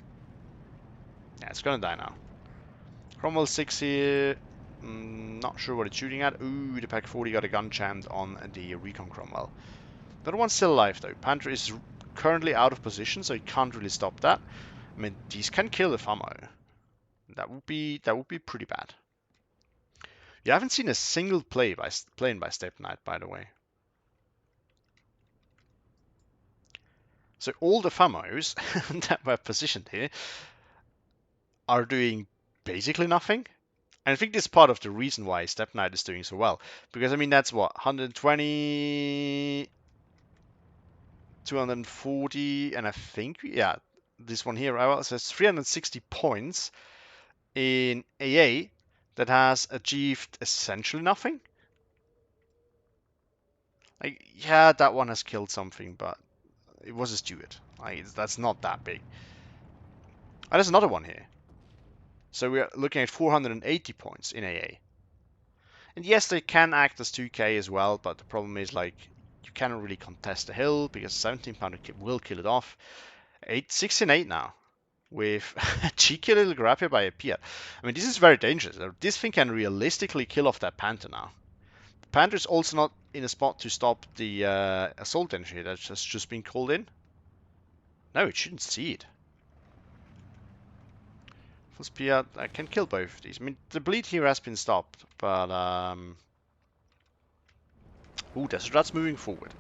Yeah, it's gonna die now. Cromwell 6 here. Not sure what it's shooting at. Ooh, the Pak 40 got a gun jammed on the Recon Cromwell. The other one's still alive though. Panther is currently out of position, so he can't really stop that. I mean, these can kill the FAMO. That would be pretty bad. You haven't seen a single plane by Steppeknight, by the way. So all the FAMOs that were positioned here are doing basically nothing. And I think this is part of the reason why Steppeknight is doing so well. Because, I mean, that's what, 120, 240, and I think, yeah, this one here, says 360 points in AA that has achieved essentially nothing. Like, yeah, that one has killed something, but it was a steward. Like, that's not that big. And there's another one here. So we're looking at 480 points in AA. And yes, they can act as 2k as well, but the problem is, like, you cannot really contest the hill because 17 pounder will kill it off. 16-8 now with a cheeky little grab here by a Piat. I mean, this is very dangerous. This thing can realistically kill off that Panther now. The Panther is also not in a spot to stop the assault engine that's just been called in. No, it shouldn't see it. Full Piat, I can kill both of these. I mean, the bleed here has been stopped, but ooh, that's moving forward.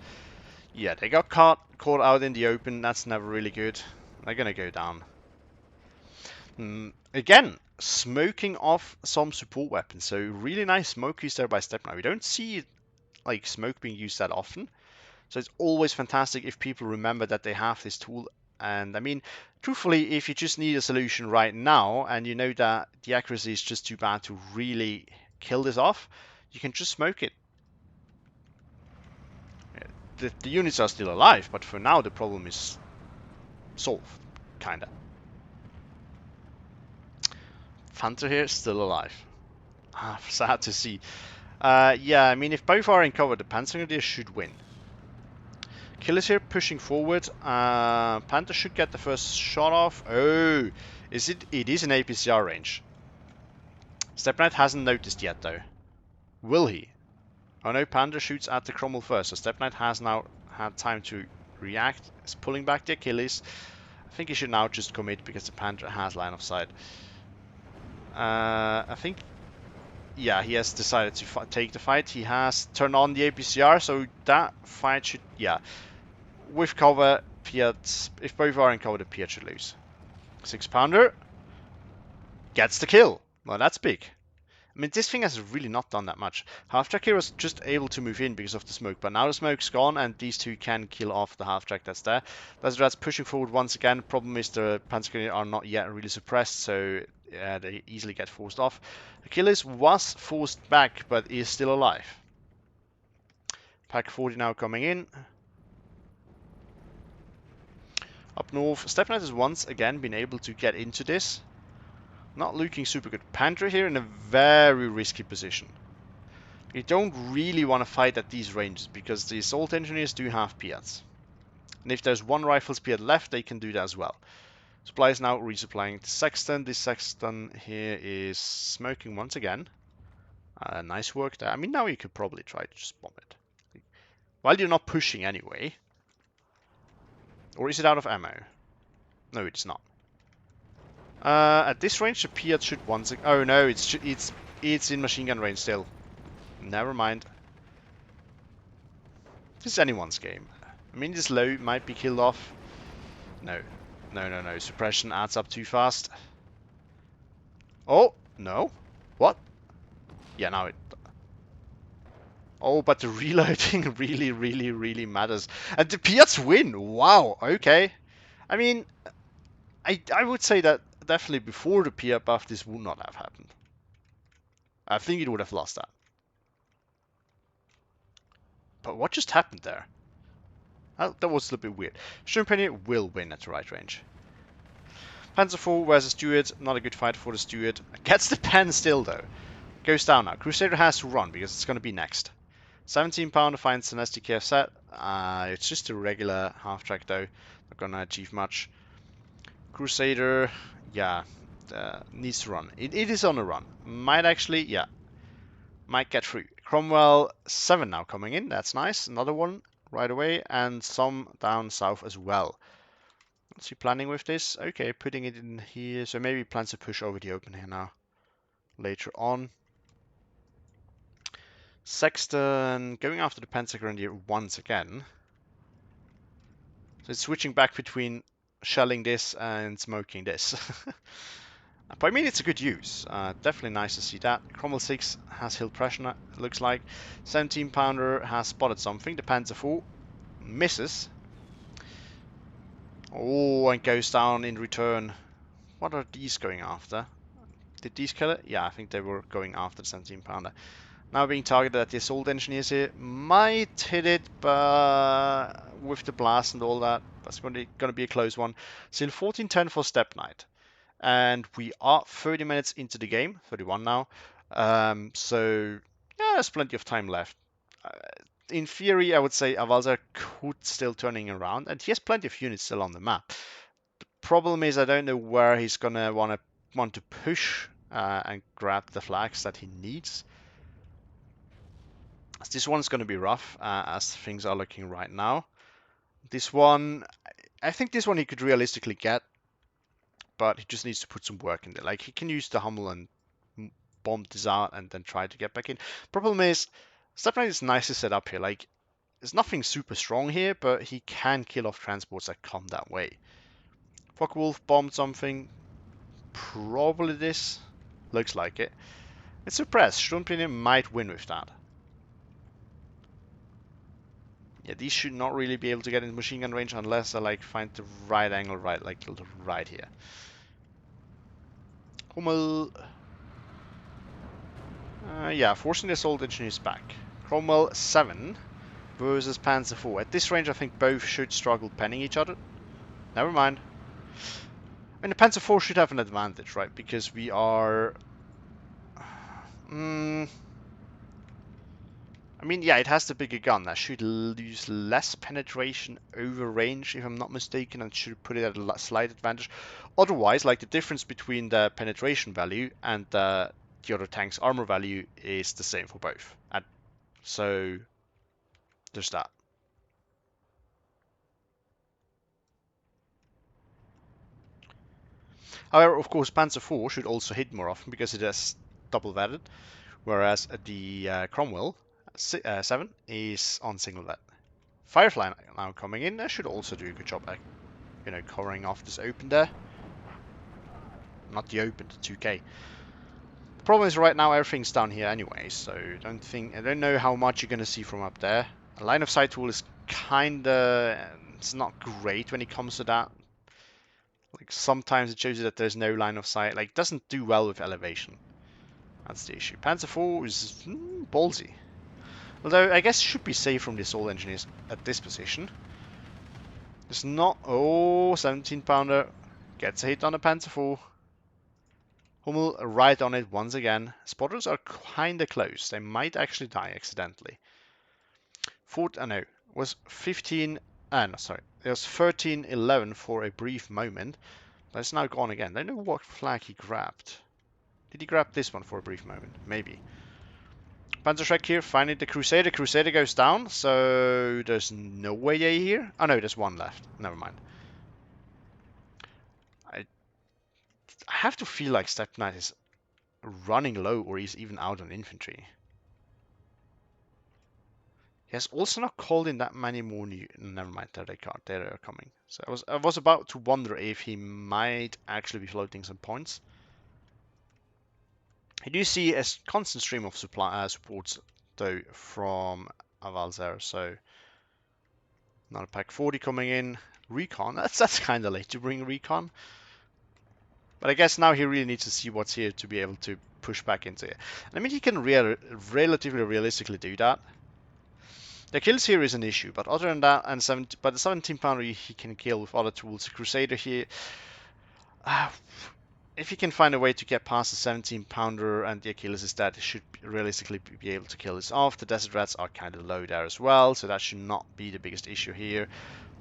Yeah, they got caught out in the open. That's never really good. They're gonna go down. Again, smoking off some support weapons. So really nice smoke use there by Steppeknight. We don't see like smoke being used that often. So it's always fantastic if people remember that they have this tool. And I mean, truthfully, if you just need a solution right now and you know that the accuracy is just too bad to really kill this off, you can just smoke it. The units are still alive, but for now the problem is solved, kinda. Panzer here, still alive. Sad to see. Yeah, I mean, if both are in cover, the Panzer should win. Killers here pushing forward. Panther should get the first shot off. Oh, is it? It is an APCR range. Steppeknight hasn't noticed yet, though. Will he? Oh no, Panther shoots at the Cromwell first, so Steppeknight has now had time to react. Is pulling back the Achilles. I think he should now just commit because the Panther has line of sight. I think, yeah, he has decided to take the fight. He has turned on the APCR, so that fight should, yeah. With cover, Piat, if both are in cover, the Piat should lose. 6 pounder gets the kill. Well, that's big. I mean, this thing has really not done that much. Half-track here was just able to move in because of the smoke, but now the smoke's gone and these two can kill off the half-track that's there. That's pushing forward once again. Problem is the Panzer are not yet really suppressed, so they easily get forced off. Achilles was forced back, but is still alive. Pack 40 now coming in. Up north, Steppeknight has once again been able to get into this. Not looking super good. Panzer here in a very risky position. You don't really want to fight at these ranges because the assault engineers do have Piats. And if there's one rifle's Piat left, they can do that as well. Supply is now resupplying the Sexton. This Sexton here is smoking once again. Nice work there. I mean, now you could probably try to just bomb it. While you're not pushing anyway. Or is it out of ammo? No, it's not. At this range, the Piat should once again... Oh no, it's in machine gun range still. Never mind. This is anyone's game. I mean, this low might be killed off. No. No. Suppression adds up too fast. Oh, no. What? Yeah, now it... Oh, but the reloading really matters. And the Piats win! Wow, okay. I mean, I would say that definitely before the Piat buff, this would not have happened. I think it would have lost that. But what just happened there? That was a little bit weird. Steppeknight will win at the right range. Panzer IV versus Steward. Not a good fight for the Steward. Gets the pen still, though. Goes down now. Crusader has to run because it's going to be next. 17 pounder finds an SDKF set. It's just a regular half-track, though. Not going to achieve much. Crusader, yeah, needs to run. It is on a run. Might actually, yeah. Might get through. Cromwell 7 now coming in. That's nice. Another one right away. And some down south as well. What's he planning with this? Okay, putting it in here. So maybe he plans to push over the open here now. Later on. Sexton going after the Panzer Grenadier once again. So it's switching back between shelling this and smoking this. But I mean, it's a good use. Definitely nice to see that. Cromwell 6 has hill pressure, it looks like. 17 pounder has spotted something. The Panzer 4 misses. Oh, and goes down in return. What are these going after? Did these kill it? Yeah, I think they were going after the 17 pounder. Now being targeted at the assault engineers here. Might hit it, but with the blast and all that, that's going to be a close one. Still 14-10 for Steppeknight. And we are 30 minutes into the game, 31 now. So, yeah, there's plenty of time left. Uh, in theory, I would say Avalser could still turning around, and he has plenty of units still on the map. The problem is I don't know where he's gonna want to push and grab the flags that he needs. This one's going to be rough as things are looking right now. This one, I think this one he could realistically get, but he just needs to put some work in there. Like, he can use the Hummel and bomb this out and then try to get back in. Problem is, Steppeknight is nicely set up here. Like, there's nothing super strong here, but he can kill off transports that come that way. Focke-Wulf bombed something. Probably this. Looks like it. It's suppressed. Sturmpinion might win with that. Yeah, these should not really be able to get into machine gun range unless I like find the right angle, right here. Hummel. Yeah, forcing the assault engineers back. Cromwell 7 versus Panzer 4. At this range, I think both should struggle penning each other. Never mind. I mean, the Panzer 4 should have an advantage, right? Because we are... I mean, yeah, it has the bigger gun. That should lose less penetration over range, if I'm not mistaken, and should put it at a slight advantage. Otherwise, like, the difference between the penetration value and the other tank's armor value is the same for both. And so, there's that. However, of course, Panzer 4 should also hit more often because it has double vetted, whereas the Cromwell 7 is on single vet. Firefly now coming in, should also do a good job at, you know, covering off this open there. Not the open, the 2K. The problem is right now everything's down here anyway, so I don't know how much you're gonna see from up there. A line of sight tool is kinda, it's not great when it comes to that. Like, sometimes it shows you that there's no line of sight. Like, it doesn't do well with elevation. That's the issue. Panzer 4 is ballsy. Although, I guess it should be safe from the assault engineers at this position. There's not... Oh, 17 pounder. Gets a hit on the Panzer 4. Hummel right on it once again. Spotters are kinda close. They might actually die accidentally. No, was 15... no, sorry. It was 13-11 for a brief moment. But it's now gone again. I don't know what flag he grabbed. Did he grab this one for a brief moment? Maybe. Panzer here, finding the Crusader. Crusader goes down, so there's no way here. Oh no, there's one left. Never mind. I have to feel like Steppeknight is running low, or he's even out on infantry. He has also not called in that many more new... Never mind, there they are coming. So I was about to wonder if he might actually be floating some points. I do see a constant stream of supports, though, from Avalser, so... Another pack 40 coming in. Recon, that's kind of late to bring Recon. But I guess now he really needs to see what's here to be able to push back into it. And I mean, he can relatively realistically do that. The kills here is an issue, but other than that, but the 17 pounder he can kill with other tools. The Crusader here, if he can find a way to get past the 17 pounder and the Achilles is dead, he should realistically be able to kill this off. The Desert Rats are kind of low there as well, so that should not be the biggest issue here.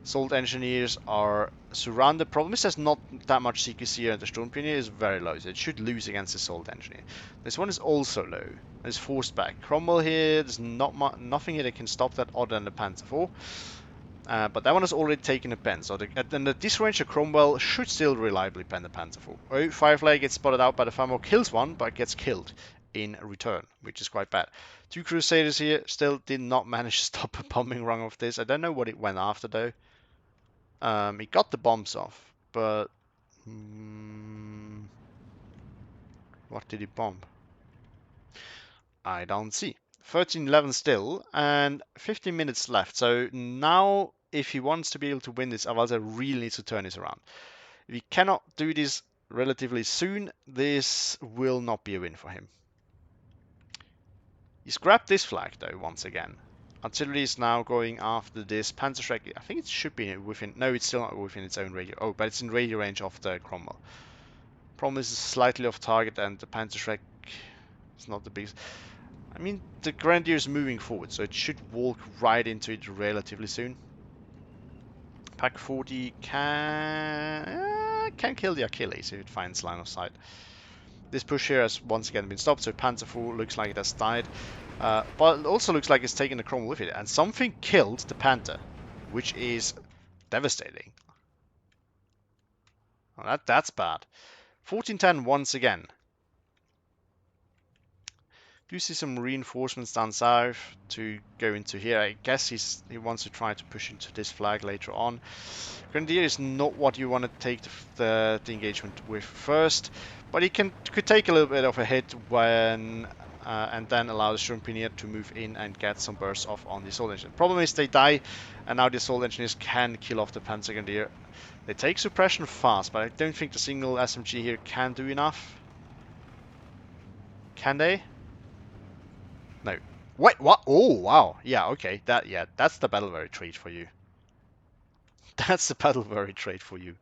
Assault engineers are surrounded. Problem is there's not that much CQC here, and the Sturmpinier is very low, so it should lose against the assault engineer. This one is also low. It's forced back. Cromwell here, there's nothing here that can stop that other than the Panzer 4. But that one has already taken a pen, so at this range, the Cromwell should still reliably pen the Panzer 4. Oh, Firefly gets spotted out by the Famo, kills one, but gets killed in return, which is quite bad. Two Crusaders here still did not manage to stop a bombing run of this. I don't know what it went after, though. It got the bombs off, but... What did he bomb? I don't see. 13-11 still, and 15 minutes left. So now, if he wants to be able to win this, Avalser really needs to turn this around. If he cannot do this relatively soon, this will not be a win for him. He's grabbed this flag though, once again. Artillery is now going after this Panzer Shrek. I think it should be within... No, it's still not within its own radio. Oh, but it's in radio range of the Cromwell. Problem is slightly off target, and the Panzer Shrek is not the biggest... I mean, the Grenadier is moving forward, so it should walk right into it relatively soon. Pack 40 can kill the Achilles if it finds line of sight. This push here has once again been stopped, so Panzer 4 looks like it has died. But it also looks like it's taken the Cromwell with it, and something killed the Panther, which is devastating. Well, that's bad. 1410 once again. Do see some reinforcements down south to go into here. I guess he wants to try to push into this flag later on. Grenadier is not what you want to take the engagement with first, but he could take a little bit of a hit when and then allow the Strumpinier to move in and get some bursts off on the assault engine. Problem is they die, and now the assault engineers can kill off the Panzer Grenadier. They take suppression fast, but I don't think the single SMG here can do enough. Can they? No. Wait, what? Oh, wow. Yeah, okay. That's the battle trait for you. That's the battle trait for you.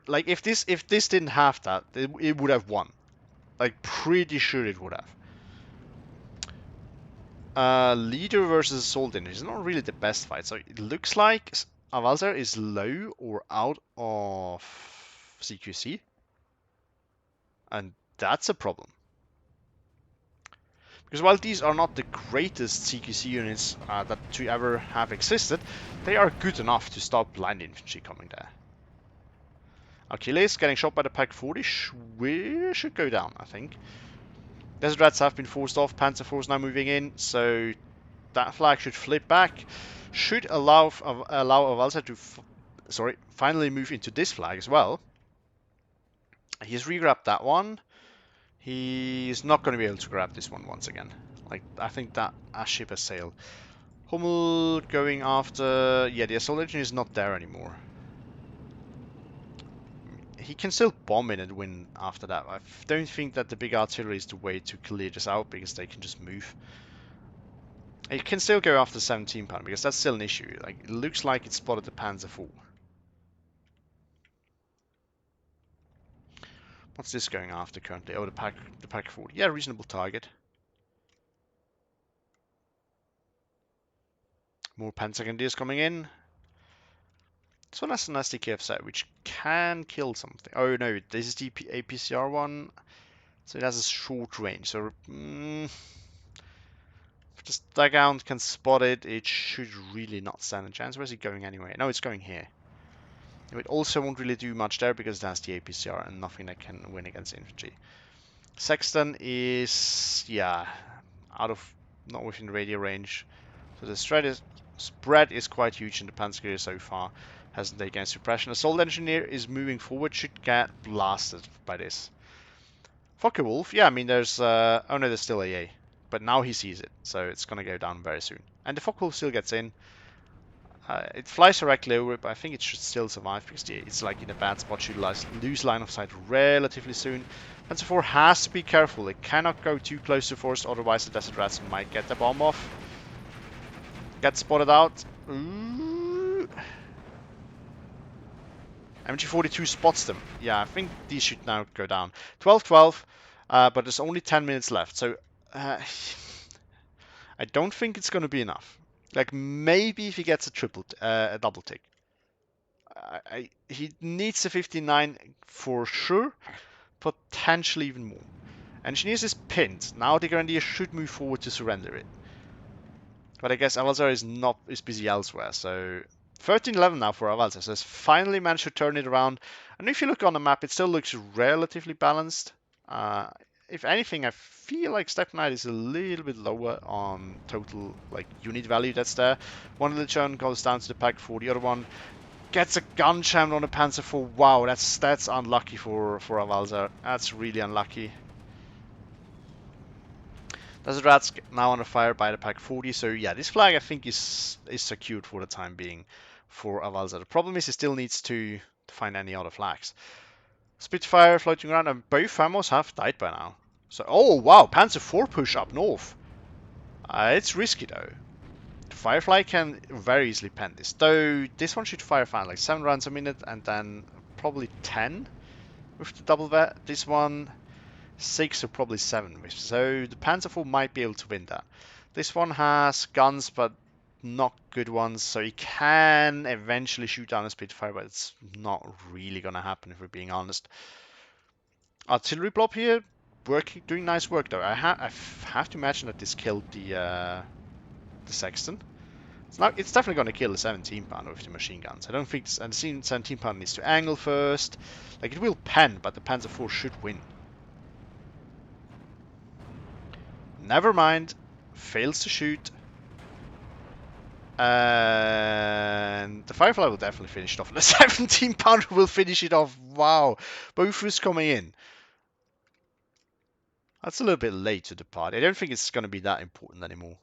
Like if this didn't have that, it would have won. Like pretty sure it would have. Leader versus assault engine is not really the best fight. So it looks like Avalser is low or out of CQC, and that's a problem. Because while these are not the greatest CQC units that to ever have existed, they are good enough to stop blind infantry coming there. Achilles getting shot by the Pack 40 should go down, I think. Desert Rats have been forced off, Panzer Force now moving in, so that flag should flip back. Should allow Avalser to finally move into this flag as well. He's re-grabbed that one. He's not going to be able to grab this one once again. Like, I think that ship has sailed. Hummel going after... Yeah, the assault engine is not there anymore. He can still bomb in and win after that. I don't think that the big artillery is the way to clear this out, because they can just move. He can still go after 17 pound, because that's still an issue. Like, it looks like it spotted the Panzer 4. What's this going after currently? Oh, the Pack 40. Yeah, reasonable target. More Panzer Grenadiers coming in. This one has an SDKF set, which can kill something. Oh no, this is the APCR one. So it has a short range. So if the Staghound can spot it, it should really not stand a chance. Where's it going anyway? No, it's going here. It also won't really do much there because it has the APCR and nothing that can win against infantry. Sexton is, yeah, not within radio range. So the spread is quite huge in the Panzer so far. Hasn't taken suppression. Assault engineer is moving forward, should get blasted by this. Focke-Wulf, yeah, I mean there's oh no, there's still AA. But now he sees it, so it's gonna go down very soon. And the Focke-Wulf still gets in. It flies directly over it, but I think it should still survive because it's like in a bad spot, should lose line of sight relatively soon. Panzer 4 has to be careful, it cannot go too close to force, otherwise the Desert Rats might get the bomb off. Get spotted out. Ooh. MG42 spots them. Yeah, I think these should now go down. 12-12, but there's only 10 minutes left, so I don't think it's going to be enough. Like, maybe if he gets a double tick. He needs a 59 for sure, potentially even more. Engineers is pinned. Now the Grenadier should move forward to surrender it. But I guess Avalser is busy elsewhere, so 13-11 now for Avalser. So it's finally managed to turn it around. And if you look on the map, it still looks relatively balanced. If anything, I feel like Steppeknight is a little bit lower on total like unit value that's there. One of the churn goes down to the Pack 4, the other one Gets a gun jammed on the Panzer 4. Wow, that's unlucky for Avalser. That's really unlucky. Desert Rats now under fire by the Pack 40. So yeah, this flag I think is secured for the time being for Avalser. The problem is he still needs to find any other flags. Spitfire floating around, and both Famos have died by now. So oh wow, Panzer 4 push up north. It's risky though. The Firefly can very easily pen this. Though this one should fire fine, like 7 rounds a minute and then probably 10 with the double vet. This one 6 or probably 7 with. So the Panzer IV might be able to win that. This one has guns but not good ones, so he can eventually shoot down a Spitfire, but it's not really gonna happen if we're being honest. Artillery blob here, doing nice work though. I have to imagine that this killed the Sexton. It's definitely going to kill the 17 pounder with the machine guns. I don't think the 17 pounder needs to angle first. Like, it will pen, but the Panzer IV should win. Never mind. Fails to shoot. And the Firefly will definitely finish it off. The 17 pounder will finish it off. Wow. Both is coming in. That's a little bit late to the party. I don't think it's going to be that important anymore.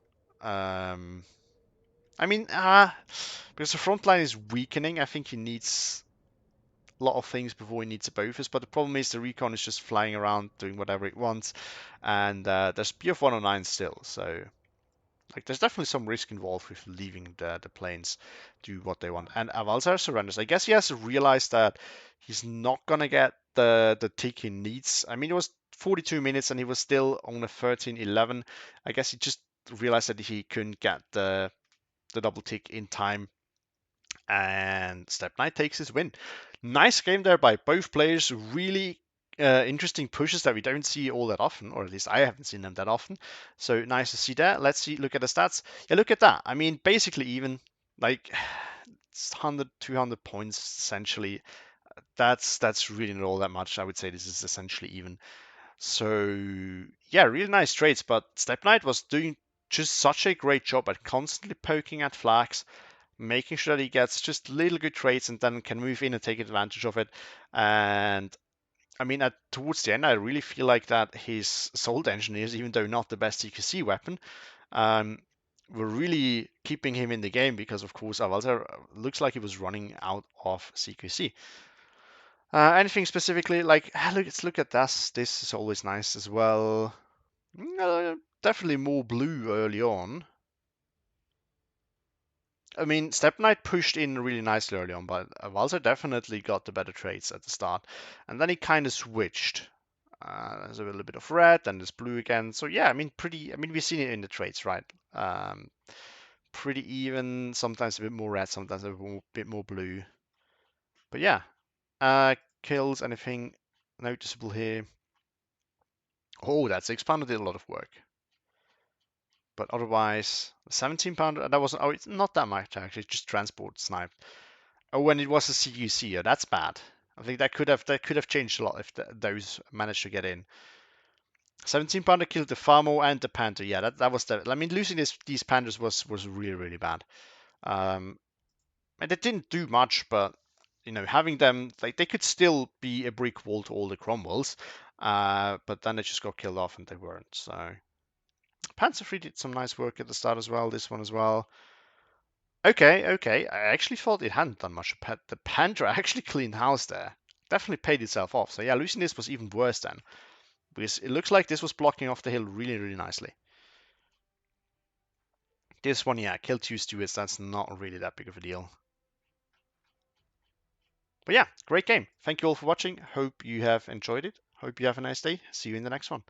I mean, because the front line is weakening, I think he needs a lot of things before he needs a Bofus. But the problem is the recon is just flying around doing whatever it wants, and there's BF 109 still, so like there's definitely some risk involved with leaving the planes do what they want. And Avalser surrenders. I guess he has to realize that he's not gonna get the tick he needs. I mean, it was 42 minutes and he was still on a 13-11. I guess he just realized that he couldn't get the double tick in time, and Steppeknight takes his win. Nice game there by both players. Really interesting pushes that we don't see all that often, or at least I haven't seen them that often. So nice to see that. Let's look at the stats. Yeah, look at that. I mean, basically even, like, it's 100, 200 points essentially. That's really not all that much. I would say this is essentially even. So yeah, really nice trades. But Steppeknight was doing just such a great job at constantly poking at flags, making sure that he gets just little good trades and then can move in and take advantage of it. And I mean, towards the end, I really feel like that his Assault Engineers, even though not the best CQC weapon, were really keeping him in the game because, of course, Avalser looks like he was running out of CQC. Anything specifically, like, let's look at this. This is always nice as well. Definitely more blue early on. I mean, Steppeknight pushed in really nicely early on, but Avalser definitely got the better trades at the start. And then he kind of switched. There's a little bit of red, then there's blue again. So yeah, I mean, we've seen it in the trades, right? Pretty even, sometimes a bit more red, sometimes a bit more blue. But yeah, kills, anything noticeable here? Oh, that 6-pounder did a lot of work. But otherwise, the 17-pounder, that wasn't, it's not that much actually, it's just transport sniped. Oh, when it was a CQC, yeah, that's bad. I think that could have changed a lot if those managed to get in. 17-pounder killed the Famo and the Panther. Yeah, that was the. I mean, losing these Panthers was really bad. And they didn't do much, but you know, having them, like, they could still be a brick wall to all the Cromwells. But then they just got killed off and they weren't. So Panzer 3 did some nice work at the start as well. This one as well. Okay. I actually thought it hadn't done much. The Panther actually cleaned house there. Definitely paid itself off. So yeah, losing this was even worse then. Because it looks like this was blocking off the hill really nicely. This one, yeah, kill 2 stewards, that's not really that big of a deal. But yeah, great game. Thank you all for watching. Hope you have enjoyed it. Hope you have a nice day. See you in the next one.